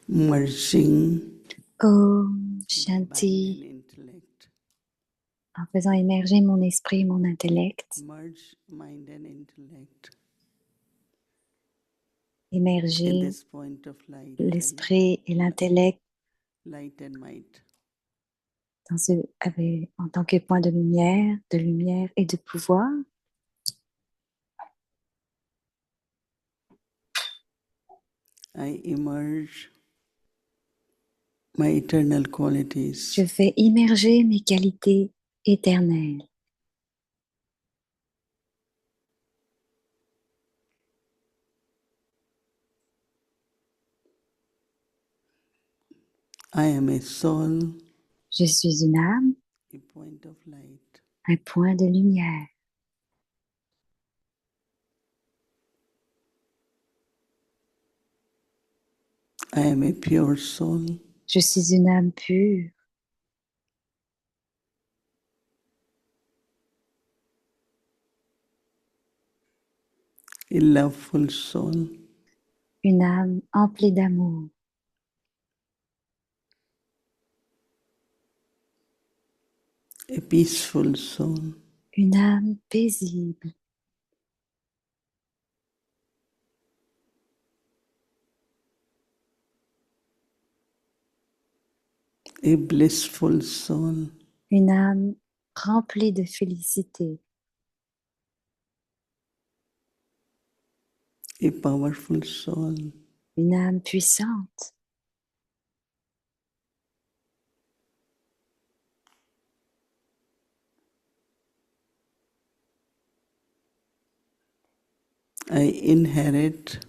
merging Om mind and Shanti, intellect. en faisant émerger mon esprit et mon intellect, Merge mind and intellect in émerger this point of l'esprit et l'intellect light and might. en tant que point de lumière et de pouvoir. I emerge my eternal qualities. Je fais immerger mes qualités éternelles. I am a soul, Je suis une âme, a point of light. un point de lumière. I am a pure soul, Je suis une âme pure, a loveful soul, une âme emplie d'amour, a peaceful soul, une âme paisible, a blissful soul, une âme remplie de félicité, a powerful soul, une âme puissante, I inherit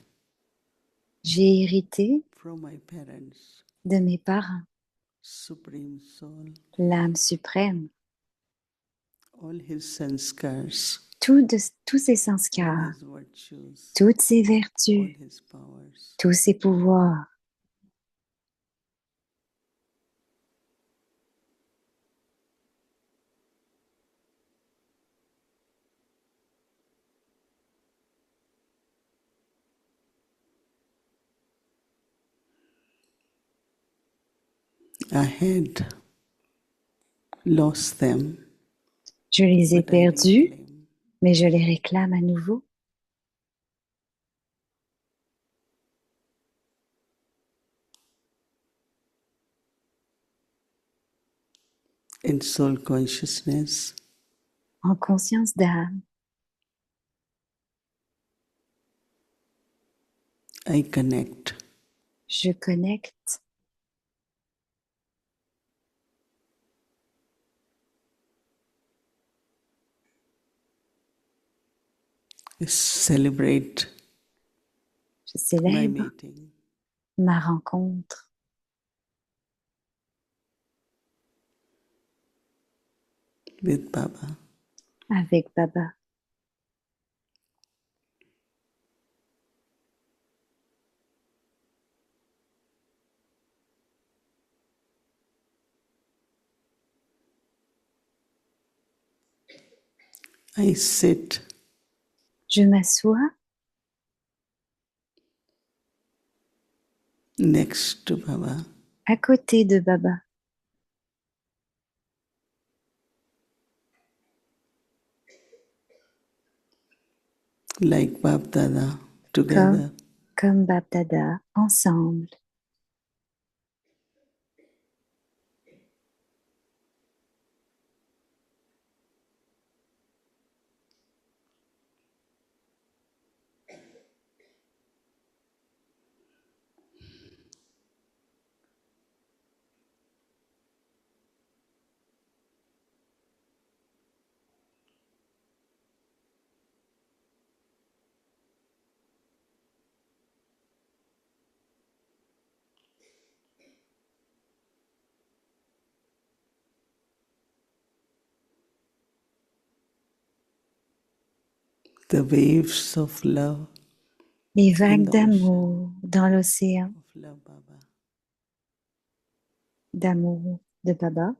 j'ai hérité from my parents, de mes parents, Supreme Soul, l'âme suprême, all his sanskars, tous ces all sanskars, his virtues, toutes ces all vertus, his powers. tous ces pouvoirs. I had lost them, Je les ai but I perdus, reclaim. mais je les réclame à nouveau. In soul consciousness, En conscience d'âme, I connect. je connecte. I celebrate Je my célèbre meeting ma rencontre with Baba. avec Baba. I sit Je m'assois next to Baba. à côté de Baba, Like Bab Dada comme, together. comme Bab Dada, ensemble. The waves of love Les in vagues the ocean d'amour dans l'océan of love Baba. d'amour de Baba.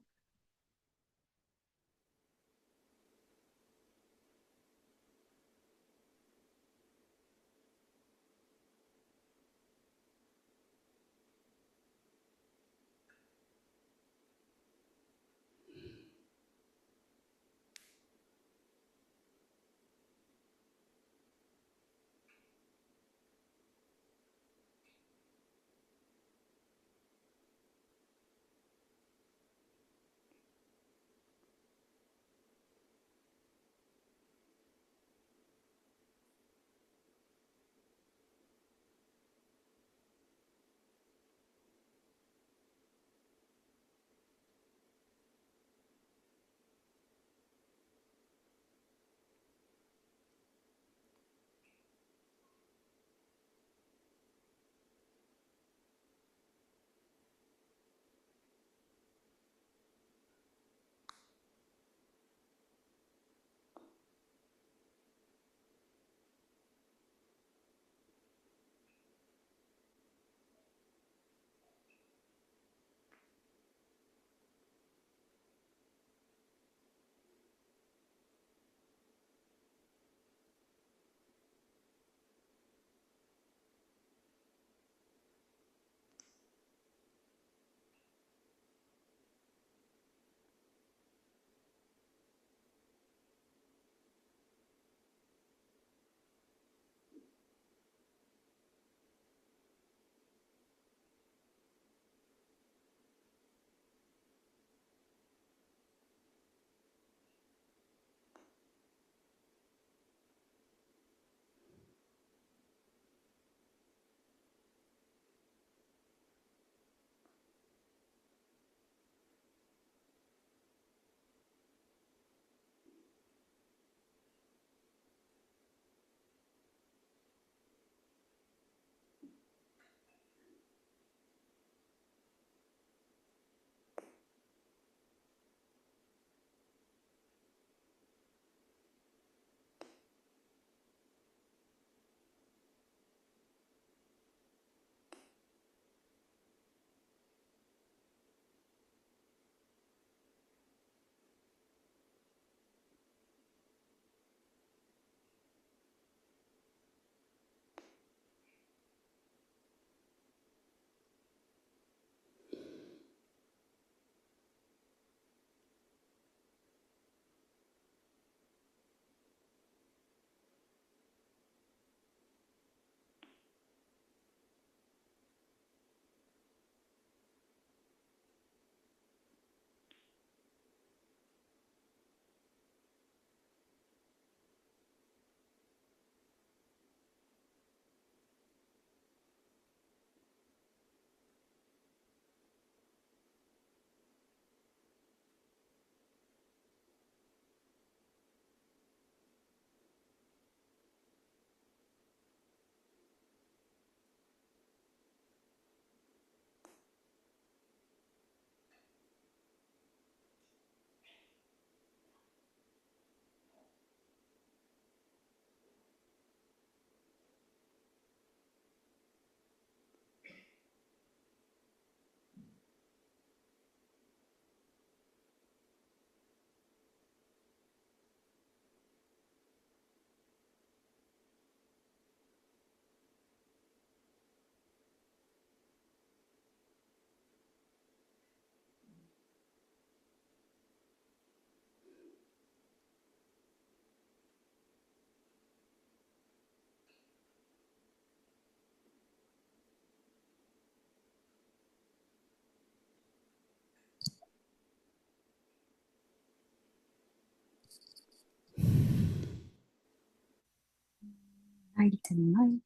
Light and light.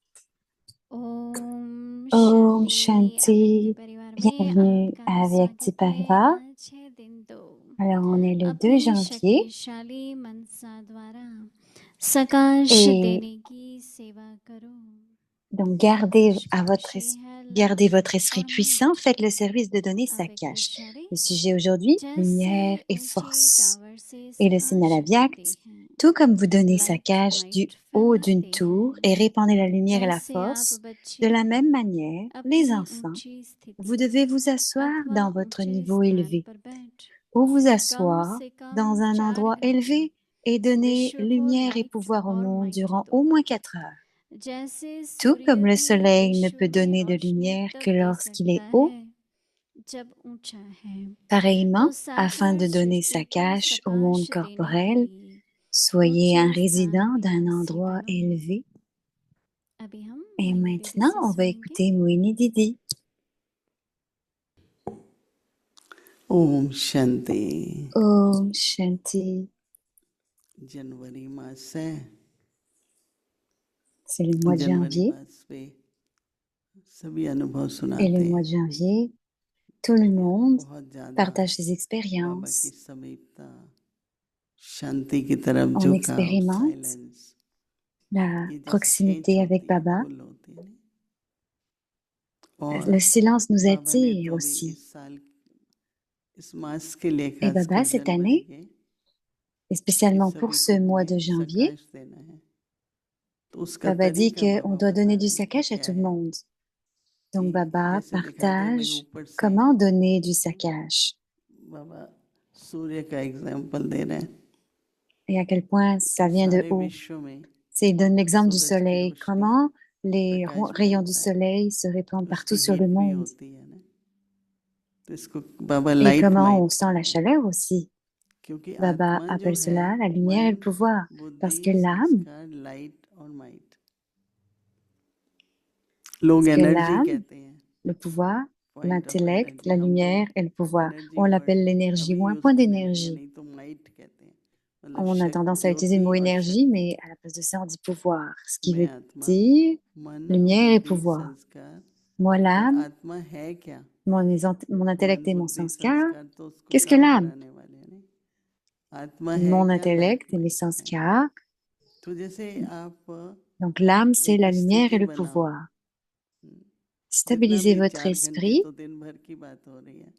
ओम Om शांति। Shanti. परिवार में Bienvenue आपका à Vyakti स्वागत है। Parivar. आज है दिन 2 Alors, on est le 2 अपनी janvier शक्तिशाली मनसा द्वारा सकाश et देने की सेवा करो। donc gardez gardez votre esprit puissant, faites le service de donner sa cache. Le sujet aujourd'hui, lumière et force. Et le signal Avyakt, tout comme vous donnez sa cache du haut d'une tour et répandez la lumière et la force, de la même manière, les enfants, vous devez vous asseoir dans votre niveau élevé, ou vous asseoir dans un endroit élevé et donner lumière et pouvoir au monde durant au moins 4 heures. Tout comme le soleil ne peut donner de lumière que lorsqu'il est haut, pareillement, afin de donner sa cache au monde corporel, soyez un résident d'un endroit élevé. Et maintenant, on va écouter Moini Didi. Om Shanti. Om Shanti. जनवरी मास है, C'est le mois de जनवरी janvier. मास पे सभी अनुभव Et सुनाते le mois हैं। de janvier, tout le monde बहुत ज्यादा partage ses बाबा की expériences. समीपता, शांति की तरफ On झुकाव, expérimente साइलेंस, la ये जैसे proximité खींच avec होती है, Baba. पुल होती है। और Le silence nous बाबा ने attire तो अभी aussi. इस साल, इस मास के लिए Et खास Baba, कर cette जनवरी année, के, et कि spécialement pour सभी ce को mois de हमें janvier, सकाश देना है। तो उसका Baba dit तरीका qu'on बाबा doit बता donner रहे du हैं कि sakash à क्या tout le है। monde. Donc कि Baba जैसे दिखाते हैं भाई partage ऊपर से comment donner du sakash बाबा सूर्य का एग्जाम्पल दे रहे हैं et à quel point कि ça vient de सारे haut. विश्व में Il donne l'exemple du सूरज की soleil, रोशनी comment les प्रकाश rayons du फैलता है, soleil se répandent partout उसकी sur le हीट भी monde होती है ना। तो इसको बाबा et light comment on might sent la chaleur aussi. क्योंकि Baba आत्मा जो appelle है cela la lumière et le मन, pouvoir parce que बुद्धि, l'âme, संस्कार, लाइट और माइट, लोग एनर्जी कहते हैं, le pouvoir, point of l'intellect, energy, la हम lumière लोग et le pouvoir, energy on word l'appelle l'énergie अभी ou un यूज point करने लगे हैं, d'énergie. नहीं तो माइट कहते हैं, मतलब On a tendance à utiliser le mot ज्योति और énergie, शक्ति। mais à la place de ça, on dit pouvoir, ce qui मैं veut आत्मा, dire मन, lumière et बुद्धि, pouvoir. संस्कार, Moi, और l'âme, आत्मा है क्या? mon intellect मन, et mon बुद्धि, sanskar. संस्कार तो उसको Qu'est-ce que काम l'âme? कराने वाले हैं नहीं? आत्मा है Mon क्या? Light intellect et mes might है। sanskars. तो जैसे आप Donc l'âme, c'est एक la lumière et स्थिति le बनाओ, pouvoir. जितना Stabilisez भी votre 4 घंटे esprit, तो दिन भर की बात हो रही है,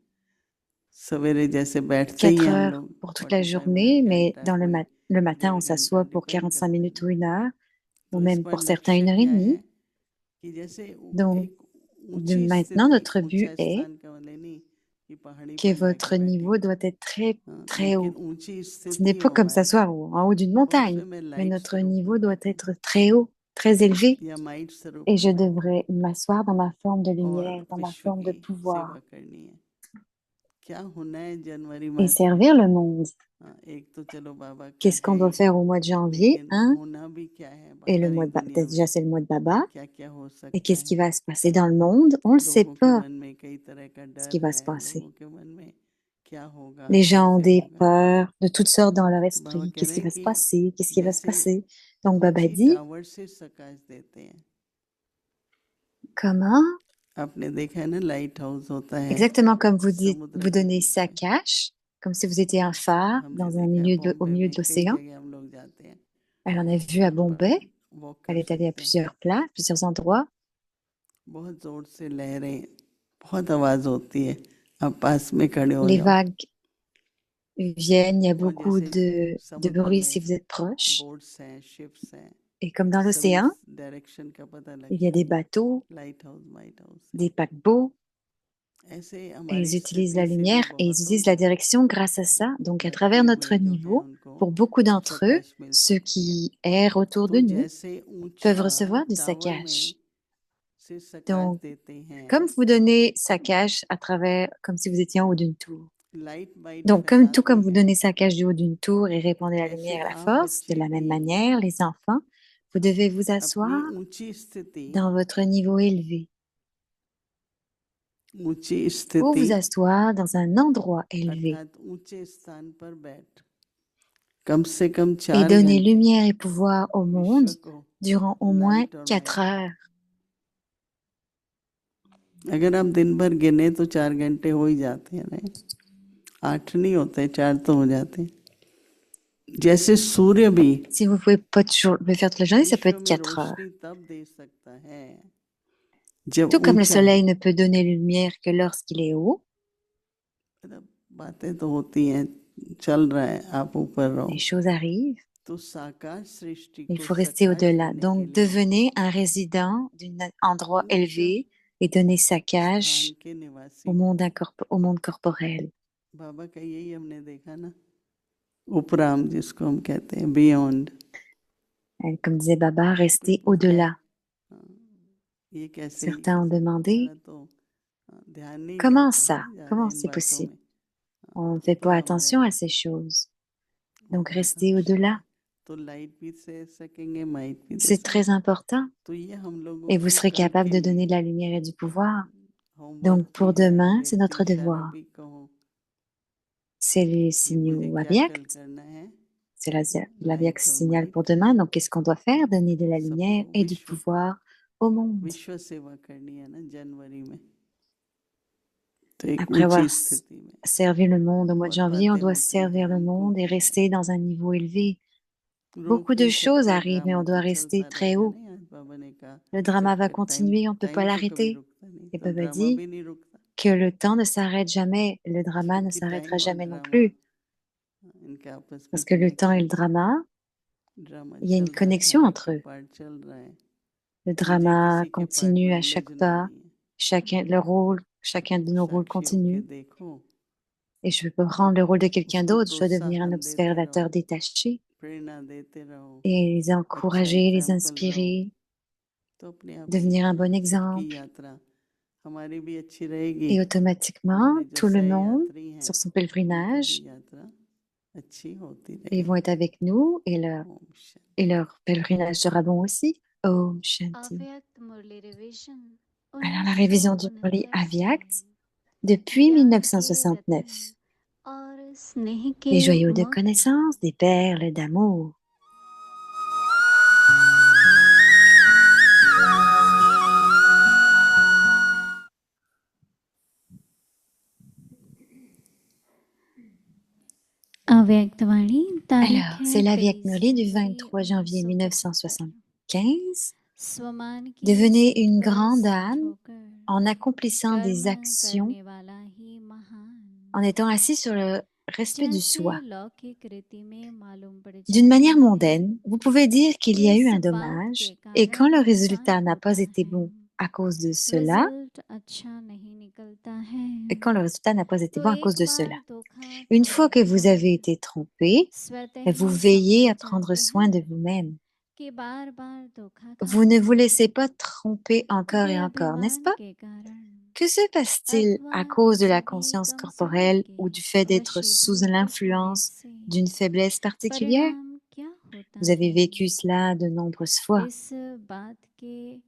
सवेरे जैसे बैठते ही 4 हैं हम heures लोग pour toute la 45 minute, journée, mais घंटा, dans कोई le matin, 1.5 on घंटा, s'assoit pour डिपेंड 45 करता है minutes ना। ou 1 heure, ou तो même इसका pour certains लक्ष्य 1 heure et क्या है demie. कि जैसे Donc, एक de ऊंची maintenant, स्थिति, notre but ऊंचा est स्थान का वाले नहीं कि पहाड़ी que पर votre जाके niveau बैठेंगे, doit être très, हाँ, très लेकिन haut. ऊंची Ce n'est स्थिति pas हो comme हमारी s'asseoir en haut d'une और उसमें montagne, मैं mais लाइट notre स्वरूप niveau में doit बैठूं être très haut, très élevé. या माइट स्वरूप Et में je बैठूं devrais m'asseoir dans ma forme de और lumière, dans ma विश्व forme de की pouvoir सेवा करनी है। क्या होना है जनवरी et मास में? servir le monde. हाँ, एक तो चलो बाबा का Qu'est-ce है qu'on doit ही, faire au mois de janvier, लेकिन hein? होना भी क्या है Et le बाहरी mois de दुनिया déjà में, c'est le mois de Baba. क्या क्या हो Et सकता qu'est-ce qui है। va se passer dans le monde? On ne le sait लोगों के pas मन में कई तरह का ce qui डर va se है, passer. लोगों के मन में क्या होगा, Les gens ont कैसे des होगा। peurs de toutes sortes dans leur तो बाबा esprit. कह Qu'est-ce रहे qui हैं va se कि passer? Qu'est-ce qui va se जैसे passer? Donc Baba ऊंची dit, टावर से प्रकाश देते हैं, comment? आपने देखा है ना, लाइट हाउस होता है Exactement comme vous dites, समुद्र vous के donnez बीच sa में, cache, comme si vous étiez un phare हमने dans un देखा है au बॉम्बे milieu में de कई l'océan. जगह हम लोग जाते हैं, Elle en a vu à वहाँ पर Bombay. वॉक Elle कर est allée à सकते हैं। plusieurs places, plusieurs endroits. बहुत जोर से लहरें, बहुत आवाज होती है, आप पास में खड़े हो Les जाओ, vagues viennent, il y a और beaucoup जैसे de समुद्र bruit si में vous êtes proche. बोट्स हैं, शिप्स हैं, Et comme dans सभी l'océan, डायरेक्शन का पता लग il y a des जाता है, bateaux, light house might house से। des paquebots, ऐसे et हमारी ils utilisent la स्थिति से भी lumière et ils बहुतों utilisent la को direction grâce à ça. Donc, à travers धरती notre में जो है niveau, उनको pour beaucoup d'entre eux, प्रकाश मिल ceux सकती है। qui errent autour तो de nous जैसे peuvent ऊंचा recevoir du टावर में saccage. से प्रकाश Donc, देते हैं, comme vous donnez saccage à travers, comme si vous étiez en haut d'une tour. Light might Donc, tout फैलाते comme vous हैं, donnez saccage du haut d'une tour et répandez la ऐसे lumière et la आप force, de बच्चे la même भी manière, les enfants, vous devez vous अपनी asseoir ऊंची स्थिति, dans votre niveau élevé ऊंची ou स्थिति vous asseoir dans un endroit élevé अर्थात ऊंचे स्थान पर बैठ कम से कम et 4 donner घंटे lumière et pouvoir au monde विश्व को durant au moins लाइट और 4 वाइब्रेशन। heures. अगर आप दिन भर गिने तो 4 घंटे हो ही जाते हैं, नहीं 8 नहीं होते, 4 तो हो जाते हैं। जैसे सूर्य भी Si vous pouvez pas toujours le faire toute la journée, ça peut विश्व être में 4 heures. रोशनी तब दे सकता है जब Tout comme le ऊंचा है। soleil ne peut donner lumière que lorsqu'il est haut, मतलब बातें तो होती हैं, चल रहा है, आप ऊपर रहो। les choses arrivent, तो साकार सृष्टि il को faut rester सकाश au-delà. देने के Donc, लिए devenez un résident d'un endroit ऊंचा élevé et donnez sa स्थान cache के निवासी au बनो। monde, au monde corporel. बाबा का यही हमने देखा ना, उपराम जिसको हम कहते हैं, beyond. Comme disait Baba, restez पूछा au-delà. ये कैसे Certains ont demandé, हमारा तो ध्यान नहीं comment जाता ça? है ज्यादा Comment इन c'est बातों possible? में। On ne तो fait pas उपराम attention à रहना ces choses. Donc, बहुत restez आवश्यक au-delà. है। तो लाइट भी दे सकेंगे, माइट भी दे C'est très सकेंगे। important. तो ये हम लोगों Et vous को serez कल capable के de लिए donner de la lumière et du pouvoir. Homework Donc, भी pour है, demain, c'est व्यक्ति notre इशारा devoir. भी कहो C'est les कि मुझे signaux क्या कल aviact. करना है, C'est l'aviact लाइट और signal might pour demain. Donc, qu'est-ce qu'on doit faire? Donner de la lumière सबको et du विश्व pouvoir au monde. विश्व सेवा करनी है ना जनवरी में, तो एक Après avoir ऊंची स्थिति में। servi le monde au mois de बहुत janvier, on बातें doit होती हैं servir le हमको monde et rester dans un niveau élevé. रोक Beaucoup de नहीं choses सकते, arrivent, mais ड्रामा on तो doit rester चलता très रहेगा। haut. नहीं, आज बाबा ने कहा Le जब drama va तक time continuer, on ne peut pas time तो कभी l'arrêter. रुकता नहीं, Et तो Baba ड्रामा dit भी नहीं रुकता que le temps ne s'arrête jamais. Le drama ne क्योंकि s'arrêtera टाइम और jamais non ड्रामा plus. इनके आपस में Parce que le temps et connection, le drama, drama il y a une चल रहा है, connexion एक entre एक eux. पार्ट चल रहा है, Le मुझे drama किसी के पार्ट continue में à chaque उलझना pas. नहीं है। Chacun de nos rôles साक्षी होके continue. देखो, Et je peux prendre le rôle de quelqu'un उसको d'autre. Je dois devenir un प्रोत्साहन देते observateur रहो, détaché प्रेरणा देते रहो, et les अच्छा encourager, les एग्जाम्पल रहो, inspirer, तो अपने आप devenir un bon सबकी exemple. यात्रा हमारी भी अच्छी रहेगी, Et automatiquement, हमारे जो tout le सह monde, यात्री हैं sur son उनकी pèlerinage, भी यात्रा अच्छी होती ils vont रहेगी। être avec nous et Om Shanti. leur pèlerinage sera bon aussi. Om Shanti. अव्यक्त मुरली revision Alors, la révision du Murli 1969 Avyakt से depuis ज्ञान के 1969. रत्न और स्नेह के Les joyaux de मोती connaissance, des perles d'amour. अव्यक्त वाणी तारीख Alors, है c'est l'Avyakt 23 Murli du जनवरी 23 janvier 1975 1975. स्वमान की Devenez सीट une पर grande सेट âme होकर en accomplissant des कर्म actions, करने वाला ही महान en étant assis sur le respect du जैसे soi. लौकिक रीति में मालूम पड़ D'une जाता manière है mondaine, vous pouvez dire qu'il y a eu इस un बात के dommage et quand कारण le नुकसान résultat n'a होता pas été है bon à cause de cela, रिजल्ट अच्छा नहीं निकलता है et quand le résultat n'a pas été तो bon à cause एक de बार cela. धोखा Une खाने fois que के vous avez बाद été trompé, स्वतः vous ही veillez à समझ prendre जाते soin हैं de vous-même. कि बार बार धोखा Vous ne खाना vous laissez pas tromper encore et encore, n'est-ce देहाभिमान pas? के कारण Que se passe-t-il अथवा à cause de किसी la भी conscience कमजोरी corporelle के ou du fait d'être sous वशीभूत होने l'influence से d'une faiblesse particulière? परिणाम क्या होता Vous avez है vécu cela de nombreuses fois. इस बात के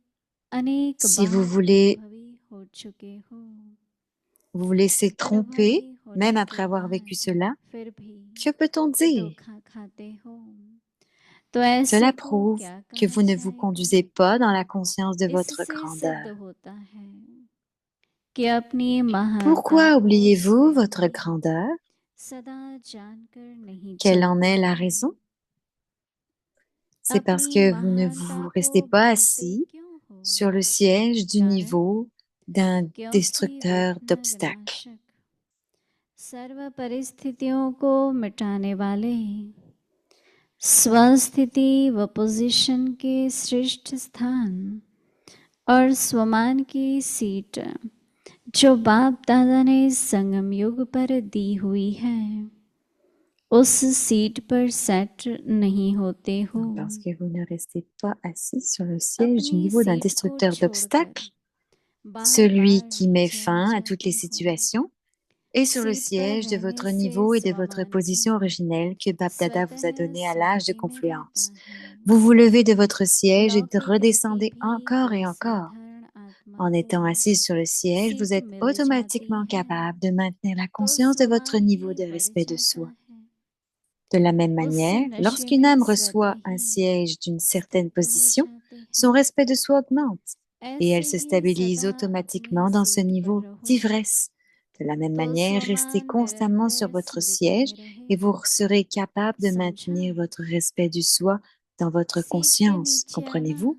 अनेक Si vous बार voulez अनुभवी हो चुके हो vous laisser tromper, अनुभवी même होने après के avoir vécu बाद cela, फिर भी que peut-on dire? धोखा खाते हो तो ऐसे Cela को prouve क्या que कहा vous ne vous जाएगा conduisez pas dans la conscience de votre इससे सिद्ध grandeur. होता है कि अपनी महानता Pourquoi और oubliez-vous स्वयं votre को grandeur? सदा जानकर नहीं Quelle en est चलते la raison? C'est parce अपनी que vous ne महानता vous को restez pas भूलते assis क्यों हो sur le siège du कारण niveau d'un क्योंकि destructeur विघ्न d'obstacles. विनाशक सर्व परिस्थितियों को मिटाने वाले स्वस्थिति व पोजीशन के श्रेष्ठ स्थान और स्वमान की सीट जो बाप दादा ने संगम युग पर दी हुई है उस सीट पर सेट नहीं होते हो Parce que vous ne restez pas assis sur le siège du अपनी niveau d'un सीट को destructeur छोड़कर d'obstacles, बार celui बार qui met नीचे आ fin à toutes les जाते हो situations, et sur le seat पर siège de रहने votre से niveau et de votre स्वमान position भी originelle que Bap Dada vous a स्वतः donné à l'âge de स्मृति में रहता confluence. है Vous vous levez de votre siège et लौकिक रीति redescendez भी encore et वो encore. साधारण आत्मा En को étant assis sur le siège, vous seat êtes मिल जाती automatiquement है capable de maintenir la तो conscience de votre स्वमान niveau ही de बढ़ respect de जाता soi. है De la même उस manière, नशे lorsqu'une में âme स्वतः reçoit un ही siège d'une certaine मस्त हो position, जाते हैं। son respect de soi augmente et ऐसे elle se ही stabilise सदा automatiquement अपनी dans ce सीट पर niveau रहो d'ivresse. De la même तो manière, restez स्वमान constamment sur निरंतर votre स्मृति siège में रहे। et vous serez capable de समझा? maintenir votre respect du soi dans votre seat के conscience. नीचे आना Comprenez-vous?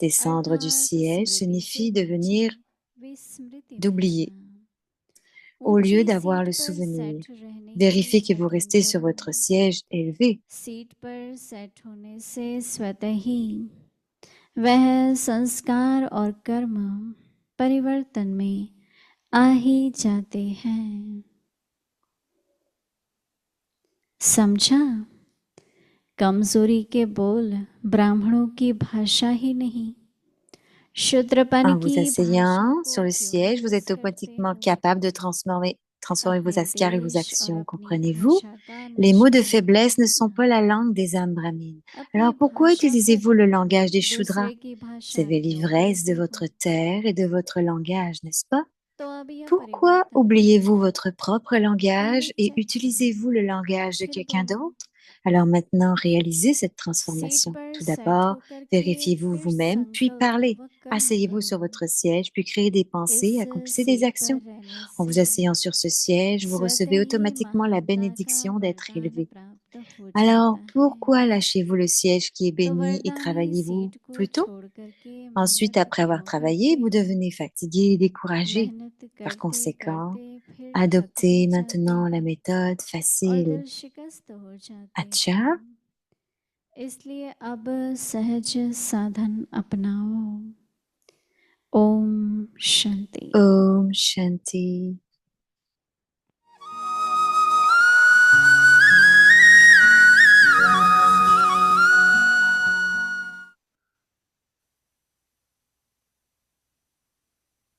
Descendre du अर्थात siège स्मृति से signifie नीचे devenir विस्मृति में d'oublier आना। au lieu ऊंची d'avoir सीट le पर souvenir. सेट रहने Vérifiez के que vous यत्न restez sur करो। votre siège élevé. सीट पर सेट होने से स्वतः ही वह संस्कार और कर्म परिवर्तन में आ ही जाते हैं। समझा? कमजोरी के बोल ब्राह्मणों की भाषा ही नहीं, शूद्रपन En vous की भाषा asseyant को sur le क्यों siège, न vous êtes यूज करते automatiquement हो? capable de transformer vos अपने askars et vos देश और actions. अपनी Comprenez-vous? भाषा का Les mots de नशा faiblesse ne मत sont pas करना। la langue des âmes brahmines. अपनी Alors pourquoi भाषा को utilisez-vous le langage des Shudras? दूसरे की भाषा C'est क्यों l'ivresse de करते votre हो? terre et de votre langage, n'est-ce pas? तो अब यह Pourquoi परिवर्तन oubliez-vous करो। votre propre langage पहले et check utilisez-vous le langage de फिर quelqu'un बोलो। d'autre? Alors maintenant, réalisez cette seat transformation. पर Tout सेट d'abord, होकर के vérifiez-vous फिर vous-même, puis संकल्प parlez. व कर्म Asseyez-vous sur करो। votre siège, puis créez des इस pensées, accomplissez des सीट पर actions. रहने En से vous asseyant sur ce siège, vous स्वतः recevez ही automatiquement la महानता का bénédiction d'être वरदान élevé. प्राप्त हो Alors, जाता है। pourquoi lâchez-vous le siège qui est तो béni et वरदानी travaillez-vous सीट को plutôt? छोड़ करके Ensuite, मेहनत après avoir क्यों travaillé, करते vous हो? devenez fatigué et découragé. मेहनत Par करते conséquent, करते फिर थक भी adoptez जाते maintenant la हो méthode और facile. दिल शिकस्त हो जाते Acha, हैं। इसलिए अब सहज साधन अपनाओ। ओम शांति। Om Shanti.